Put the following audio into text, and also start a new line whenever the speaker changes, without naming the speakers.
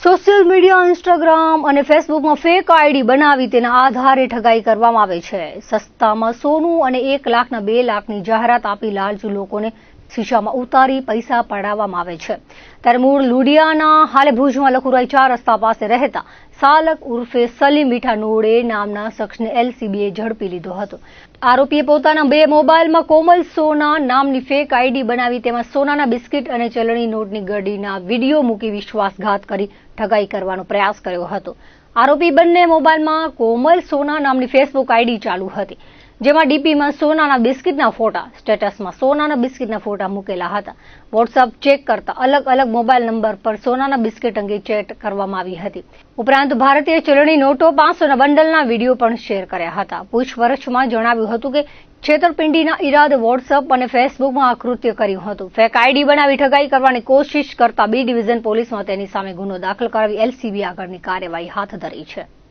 Social media Instagram અને ફેસબુકમાં fake ID બનાવી તેના આધારે ઠગાઈ કરવામાં આવે છે. સસ્તામાં સોનું અને 1 લાખના 2 લાખની જાહેરાત આપી લાલચુ લોકોને શીશામાં ઉતારી પૈસા પડાવવામાં આવે છે. ત્યારે મૂળ લુડિયાના હાલે ભુજમાં લખુરાઈ 4 રસ્તા પાસે રહેતા સાલક ઉર્ફે સલીમ મીઠા નોડે નામના શખ્સને એલસીબીએ ઝડપી લીધો હતો. આરોપીએ પોતાના 2 મોબાઈલમાં કોમલ સોના નામની ફેક આઈડી બનાવી તેમાં સોનાના બિસ્કિટ અને ચલણી નોટની ગડીના વિડીયો મૂકી વિશ્વાસઘાત કરી ઠગાઈ કરવાનો પ્રયાસ કર્યો હતો. આરોપી બંને મોબાઈલમાં કોમલ સોના નામની ફેસબુક આઈડી ચાલુ હતી, જેમાં ડીપીમાં સોનાના બિસ્કિટના ફોટા, સ્ટેટસમાં સોનાના બિસ્કિટના ફોટા મૂકેલા હતા. વોટ્સઅપ ચેક કરતા અલગ અલગ મોબાઈલ નંબર પર સોનાના બિસ્કિટ અંગે ચેટ કરવામાં આવી હતી. ઉપરાંત ભારતીય ચલણી નોટો 500ના બંડલના વિડીયો પણ શેર કર્યા હતા. પૂછપરછમાં જણાવ્યું હતું કે છેતરપિંડીના ઈરાદે વોટ્સઅપ અને ફેસબુકમાં આ કૃત્ય કર્યું હતું. ફેક આઈડી બનાવી ઠગાઈ કરવાની કોશિશ કરતા બી ડિવિઝન પોલીસમાં તેની સામે ગુનો દાખલ કરાવી એલસીબી આગળની કાર્યવાહી હાથ ધરી છે.